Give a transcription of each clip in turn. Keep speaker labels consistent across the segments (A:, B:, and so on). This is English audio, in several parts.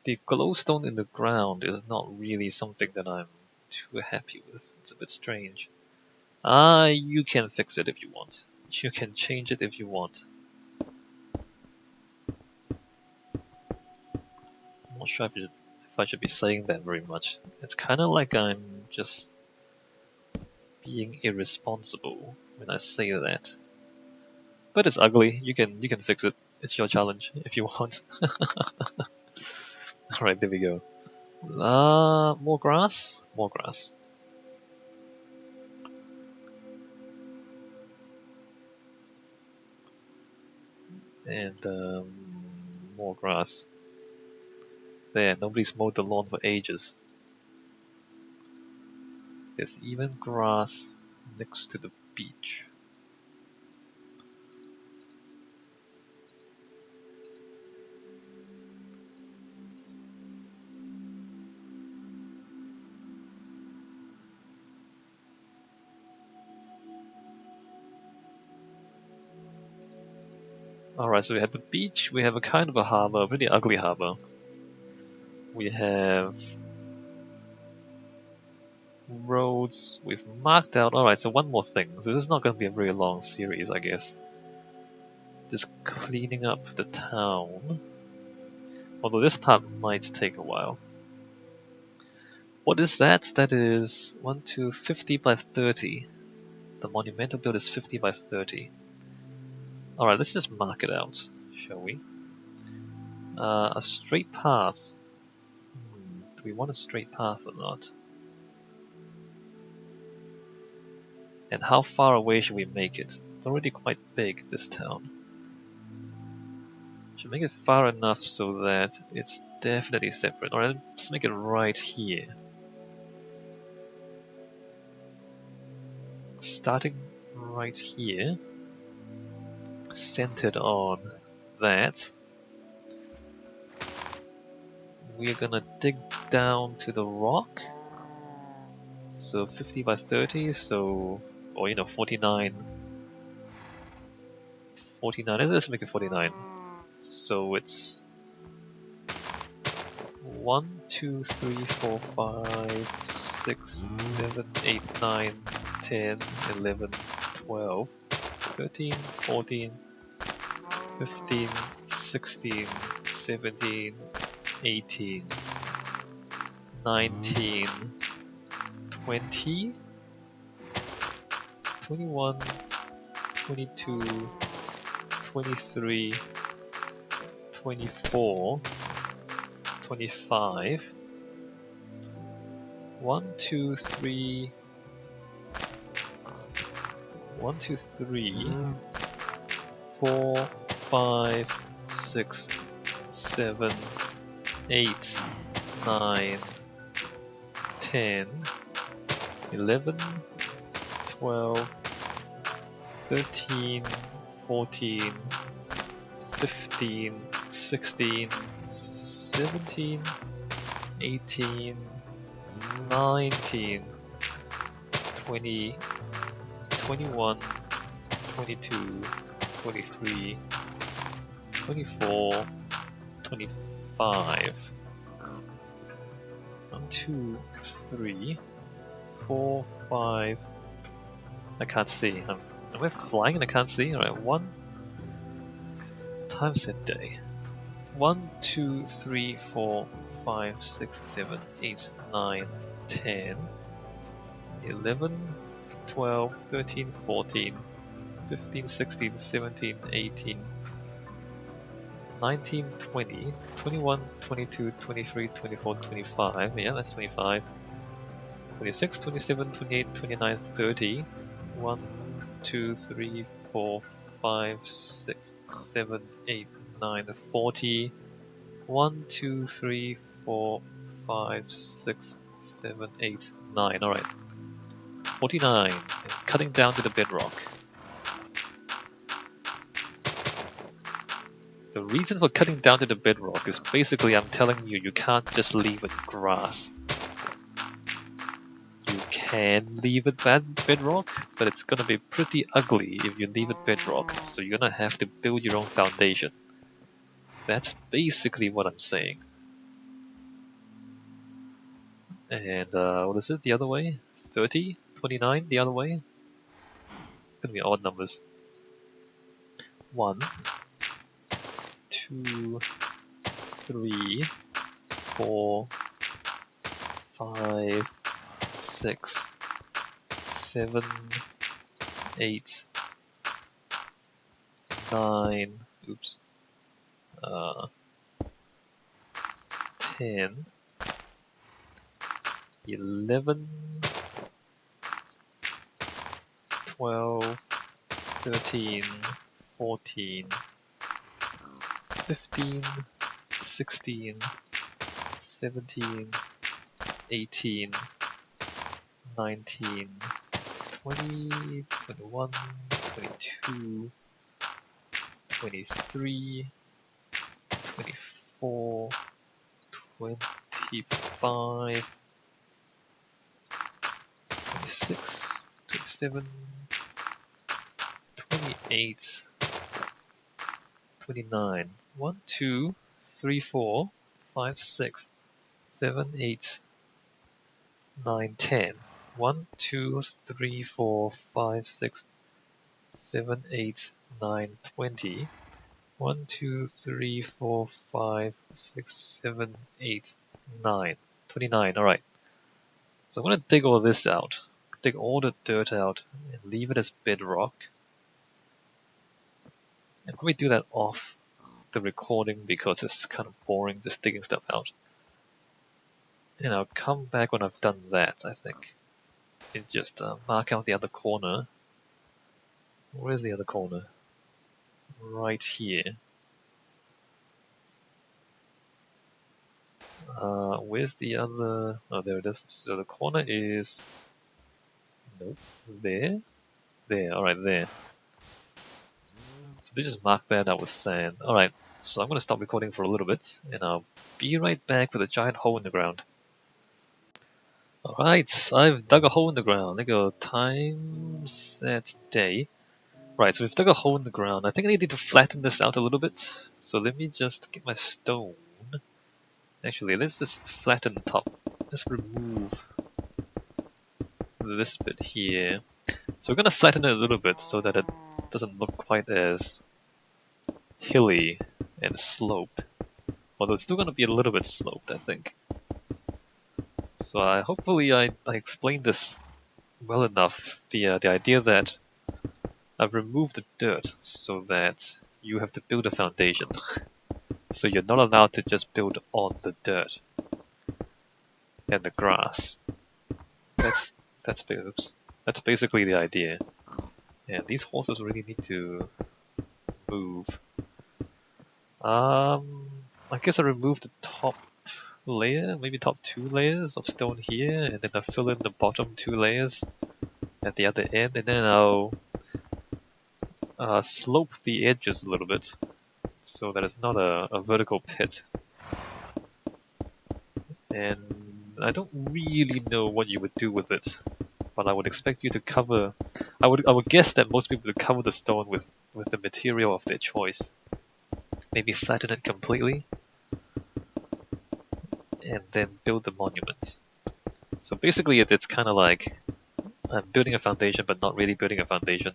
A: The glowstone in the ground is not really something that I'm too happy with. It's a bit strange. You can fix it if you want. You can change it if you want. I'm not sure if I should be saying that very much. It's kind of like I'm just being irresponsible when I say that. But it's ugly. You can fix it. It's your challenge if you want. Alright, there we go. More grass? More grass. And more grass. There, nobody's mowed the lawn for ages. There's even grass next to the beach. Alright, so we have the beach, we have a kind of a harbor, a really ugly harbor. We have roads we've marked out. Alright, so one more thing. So this is not going to be a very long series, I guess. Just cleaning up the town. Although this part might take a while. What is that? That is 50 by 30. The monumental build is 50 by 30. Alright, let's just mark it out, shall we? A straight path. Do we want a straight path or not? And how far away should we make it? It's already quite big, this town. Should make it far enough so that it's definitely separate. Alright, let's make it right here. Starting right here. Centered on that. We're gonna dig down to the rock. So 50 by 30, so, or 49. 49, let's make it 49. So it's 1, 2, 3, 4, 5, 6, 7, 8, 9, 10, 11, 12, 13, 14, 15, 16, 17, 18, 19, 20, 21, 22, 23, 24, 25, 1, 2, 3, 4, 5, 6, 7, 8, 9, 10, 11, 12, 13, 14, 15, 16, 17, 18, 19, 20, 21, 22, 23, 24, 25. 1, 2, 3, 4, 5. I can't see. Am I flying and I can't see? Alright, 1 times a day. 1, 2, 3, 4, 5, 6, 7, 8, 9, 10, 11, 12, 13, 14, 15, 16, 17, 18, 19, 20, 21, 22, 23, 24, 25. Yeah, that's 25. 26, 27, 28, 29, 30. 1, 2, 3, 4, 5, 6, 7, 8, 9, 40. 1, 2, 3, 4, 5, 6, 7, 8, 9. Alright. 49. Cutting down to the bedrock. The reason for cutting down to the bedrock is basically I'm telling you, you can't just leave it grass. You can leave it bedrock, but it's gonna be pretty ugly if you leave it bedrock, so you're gonna have to build your own foundation. That's basically what I'm saying. And what is it the other way? 30, 29 the other way? It's gonna be odd numbers. 1, 2, 3, 4, 5, 6, 7, 8, 9, oops, 10, 11, 12, 13, 14, 15, 16, 17, 18, 19, 20, 21, 22, 23, 24, 25, 26, 27, 28, 29. 1, 2, 3, 4, 5, 6, 7, 8, 9, 10. 1, 2, 3, 4, 5, 6, 7, 8, 9, 20. 1, 2, 3, 4, 5, 6, 7, 8, 9. 29, alright. So I'm going to dig all this out. Dig all the dirt out and leave it as bedrock. And probably do that off the recording because it's kind of boring just digging stuff out. And I'll come back when I've done that, I think. And just mark out the other corner. Where's the other corner? Right here. Where's the other... Oh, there it is. So the corner is... Nope. There? There, alright, there. So they just mark that out with sand. Alright, so I'm going to stop recording for a little bit, and I'll be right back with a giant hole in the ground. Alright, I've dug a hole in the ground. There you go. Time, set, day. Right, so we've dug a hole in the ground. I think I need to flatten this out a little bit. So let me just get my stone. Actually, let's just flatten the top. Let's remove this bit here. So we're going to flatten it a little bit so that it doesn't look quite as hilly and sloped. Although it's still going to be a little bit sloped, I think. So hopefully I explained this well enough. The idea that I've removed the dirt so that you have to build a foundation. So you're not allowed to just build on the dirt and the grass. That's basically the idea. And these horses really need to move. I guess I removed the top layer, maybe top 2 layers of stone here, and then I fill in the bottom 2 layers at the other end, and then I'll slope the edges a little bit so that it's not a vertical pit. And I don't really know what you would do with it, but I would expect you to cover... I would guess that most people would cover the stone with the material of their choice. Maybe flatten it completely, and then build the monument. So basically it's kind of like I'm building a foundation but not really building a foundation.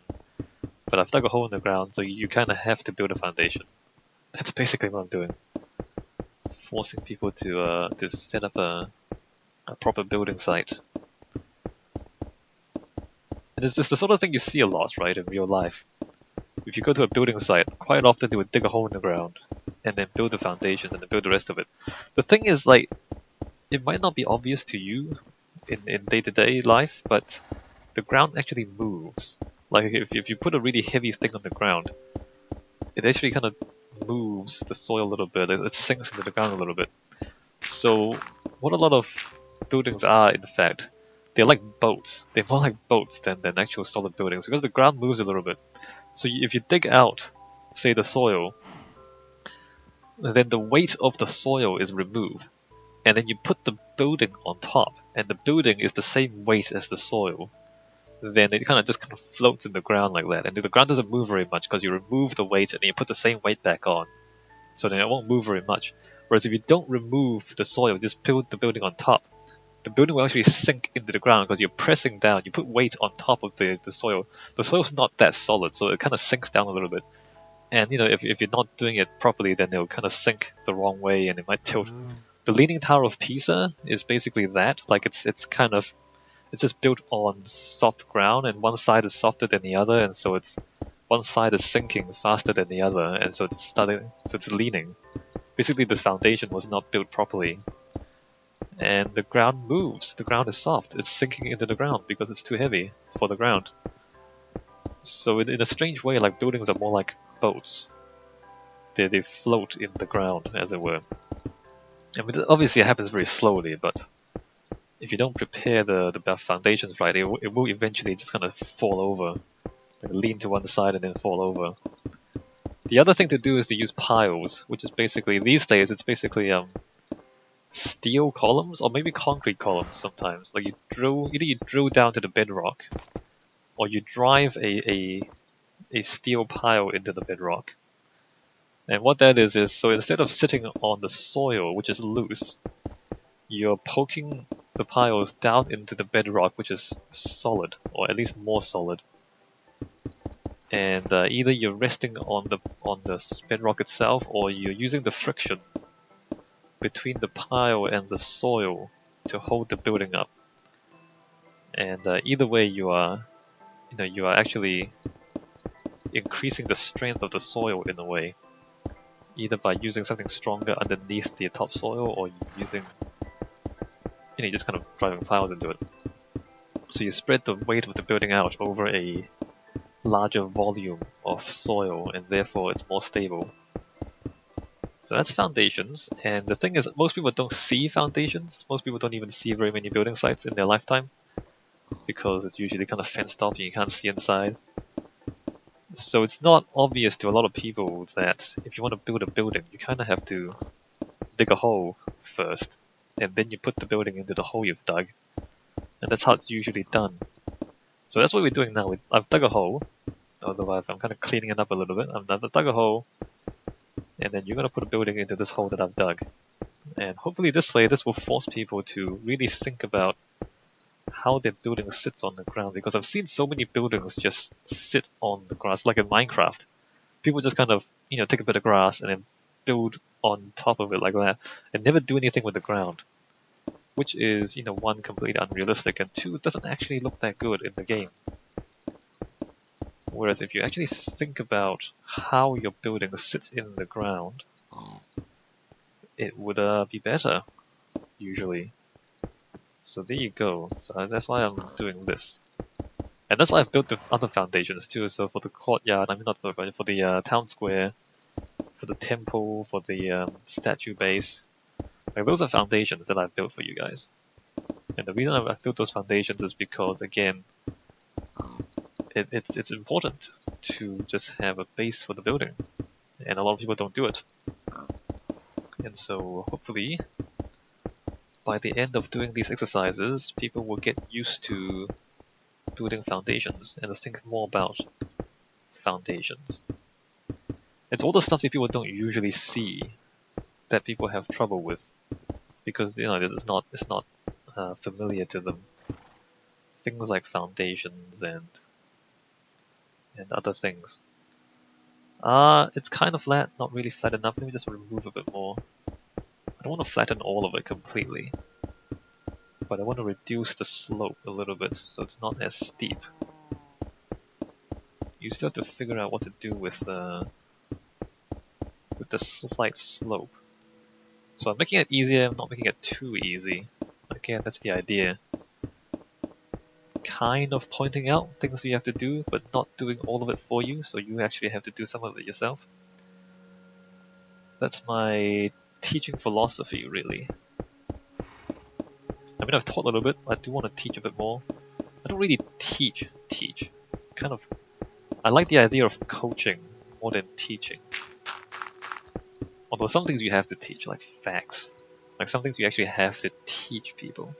A: But I've dug a hole in the ground, so you kind of have to build a foundation. That's basically what I'm doing. Forcing people to set up a proper building site. And it's the sort of thing you see a lot, right, in real life. If you go to a building site, quite often they would dig a hole in the ground and then build the foundations and then build the rest of it. The thing is, like, it might not be obvious to you in day-to-day life, but the ground actually moves. Like, if you put a really heavy thing on the ground, it actually kind of moves the soil a little bit. It sinks into the ground a little bit. So what a lot of buildings are, in fact, they're like boats. They're more like boats than actual solid buildings because the ground moves a little bit. So if you dig out, say, the soil, then the weight of the soil is removed. And then you put the building on top, and the building is the same weight as the soil. Then it kind of floats in the ground like that. And the ground doesn't move very much because you remove the weight and then you put the same weight back on. So then it won't move very much. Whereas if you don't remove the soil, just build the building on top, the building will actually sink into the ground because you're pressing down. You put weight on top of the soil. The soil's not that solid, so it kind of sinks down a little bit. And if you're not doing it properly, then it'll kind of sink the wrong way and it might tilt. The Leaning Tower of Pisa is basically that. Like it's just built on soft ground, and one side is softer than the other, and so one side is sinking faster than the other, and so it's leaning. Basically, this foundation was not built properly, and the ground moves. The ground is soft. It's sinking into the ground because it's too heavy for the ground. So in a strange way, like buildings are more like boats. They float in the ground, as it were. And obviously, it happens very slowly, but if you don't prepare the foundations right, it will eventually just kind of fall over, like lean to one side and then fall over. The other thing to do is to use piles, which is basically, these days, it's basically steel columns or maybe concrete columns sometimes. Like either you drill down to the bedrock, or you drive a steel pile into the bedrock. And what that is so instead of sitting on the soil, which is loose, you're poking the piles down into the bedrock, which is solid, or at least more solid. And either you're resting on the bedrock itself, or you're using the friction between the pile and the soil to hold the building up. And either way, you are actually increasing the strength of the soil in a way, either by using something stronger underneath the topsoil, or using just kind of driving piles into it. So you spread the weight of the building out over a larger volume of soil, and therefore it's more stable. So that's foundations, and the thing is, most people don't see foundations. Most people don't even see very many building sites in their lifetime, because it's usually kind of fenced off and you can't see inside. So it's not obvious to a lot of people that if you want to build a building, you kind of have to dig a hole first, and then you put the building into the hole you've dug, and that's how it's usually done. So that's what we're doing now. I've dug a hole, although I'm kind of cleaning it up a little bit. I've dug a hole, and then you're going to put a building into this hole that I've dug. And hopefully this way, this will force people to really think about how their building sits on the ground, because I've seen so many buildings just sit on the grass, like in Minecraft. People just kind of, take a bit of grass and then build on top of it like that, and never do anything with the ground. Which is, one, completely unrealistic, and two, it doesn't actually look that good in the game. Whereas if you actually think about how your building sits in the ground, it would be better, usually. So there you go. So that's why I'm doing this. And that's why I've built the other foundations too. So for the courtyard, not for the town square, for the temple, for the statue base, like those are foundations that I've built for you guys. And the reason I've built those foundations is because, again, it's important to just have a base for the building, and a lot of people don't do it. And so hopefully, by the end of doing these exercises, people will get used to building foundations and to think more about foundations. It's all the stuff that people don't usually see that people have trouble with, because it's not familiar to them. Things like foundations and other things. It's kind of flat, not really flat enough. Let me just remove a bit more. I don't want to flatten all of it completely, but I want to reduce the slope a little bit so it's not as steep. You still have to figure out what to do with the slight slope. So I'm making it easier, I'm not making it too easy. Again, that's the idea. Kind of pointing out things you have to do, but not doing all of it for you, so you actually have to do some of it yourself. That's my teaching philosophy, really. I've taught a little bit, I do want to teach a bit more. I don't really teach. I like the idea of coaching more than teaching. Although some things you have to teach, like facts. Like some things you actually have to teach people.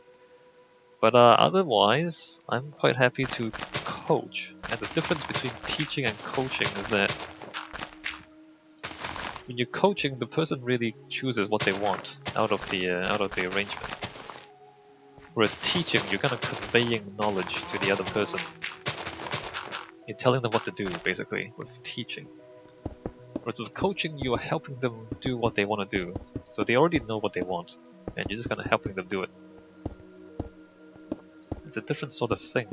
A: But otherwise, I'm quite happy to coach. And the difference between teaching and coaching is that when you're coaching, the person really chooses what they want out of the arrangement. Whereas teaching, you're kind of conveying knowledge to the other person. You're telling them what to do, basically, with teaching. Whereas with coaching, you are helping them do what they want to do. So they already know what they want, and you're just kind of helping them do it. It's a different sort of thing.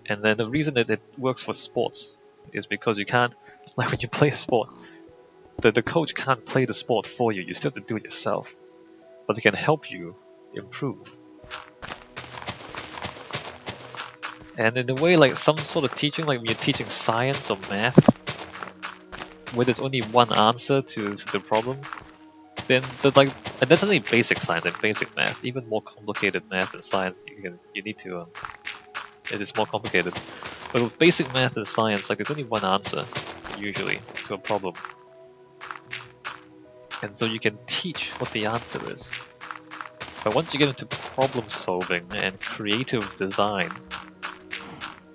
A: And then the reason that it works for sports is because you can't, like when you play a sport, the coach can't play the sport for you. You still have to do it yourself. But they can help you improve. And in a way, like some sort of teaching, like when you're teaching science or math, where there's only one answer to the problem, then and that's only basic science and basic math. Even more complicated math and science, you need to it is more complicated. But with basic math and science, like there's only one answer usually to a problem, and so you can teach what the answer is. But once you get into problem solving and creative design,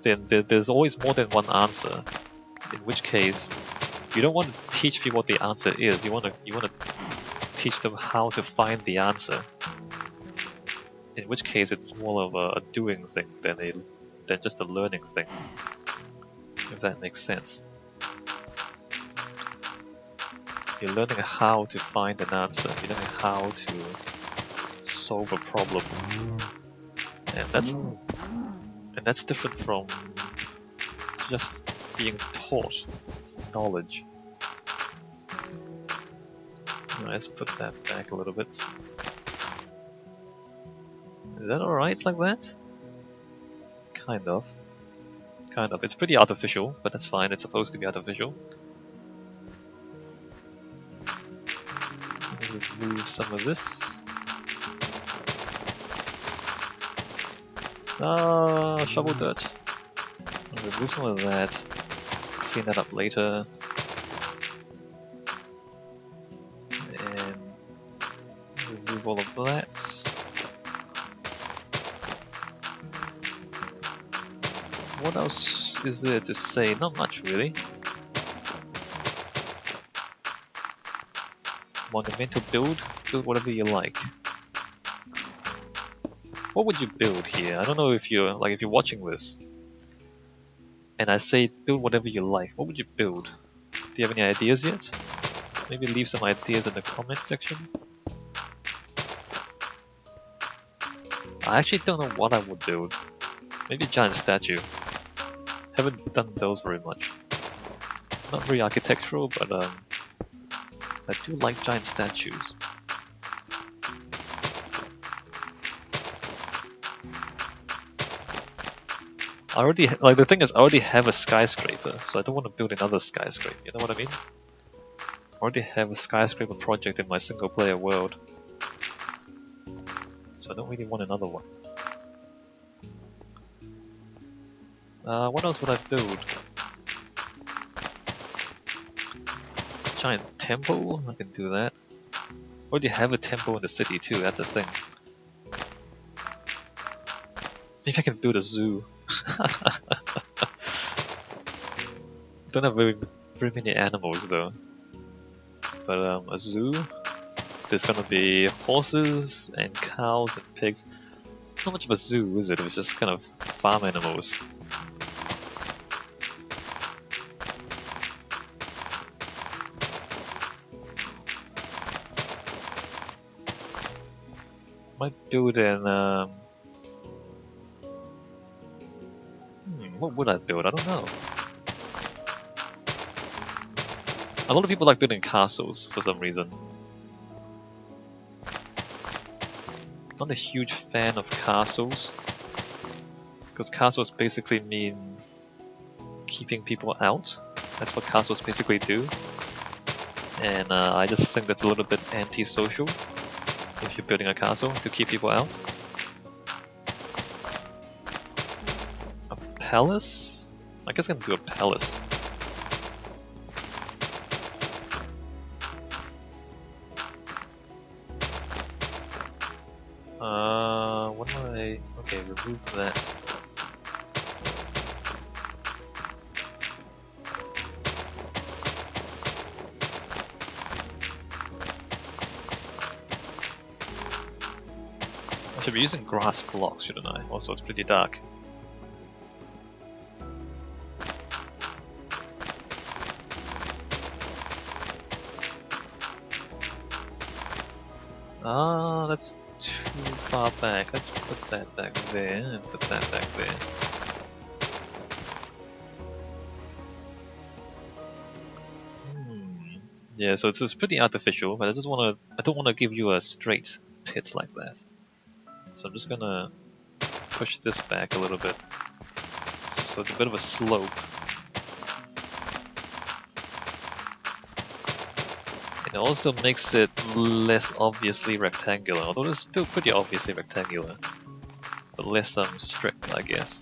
A: then there's always more than one answer. In which case, you don't want to teach people what the answer is. You want to teach them how to find the answer. In which case, it's more of a doing thing than just a learning thing. If that makes sense. You're learning how to find an answer. You're learning how to solve a problem, and that's different from just being taught knowledge. Let's put that back a little bit. Is that alright like that? Kind of. Kind of. It's pretty artificial, but that's fine. It's supposed to be artificial. Remove some of this. Shovel dirt. Remove some of that. Clean that up later. And remove all of that. What else is there to say? Not much, really. Monumental build? Build whatever you like. What would you build here? I don't know if you're watching this and I say build whatever you like. What would you build? Do you have any ideas yet? Maybe leave some ideas in the comment section. I actually don't know what I would build. Maybe a giant statue. Haven't done those very much. Not very architectural, but I do like giant statues. The thing is, I already have a skyscraper, so I don't want to build another skyscraper, you know what I mean? I already have a skyscraper project in my single player world, so I don't really want another one. What else would I build? Giant temple? I can do that. I already have a temple in the city too, that's a thing. Maybe I can build a zoo. Don't have very many animals though. But a zoo, there's gonna be horses and cows and pigs. Not much of a zoo, is it? It was just kind of farm animals. Might build an what would I build? I don't know. A lot of people like building castles for some reason. Not a huge fan of castles, because castles basically mean keeping people out. That's what castles basically do. And I just think that's a little bit antisocial if you're building a castle to keep people out. A palace? I guess I can do a palace. What do I... Okay, remove that. I should be using grass blocks, shouldn't I? Also, it's pretty dark. Ah, that's too far back. Let's put that back there and put that back there. Yeah, so it's pretty artificial, but I don't wanna give you a straight pit like that. So I'm just gonna push this back a little bit. So it's a bit of a slope. It also makes it less obviously rectangular, although it's still pretty obviously rectangular. But less strict, I guess.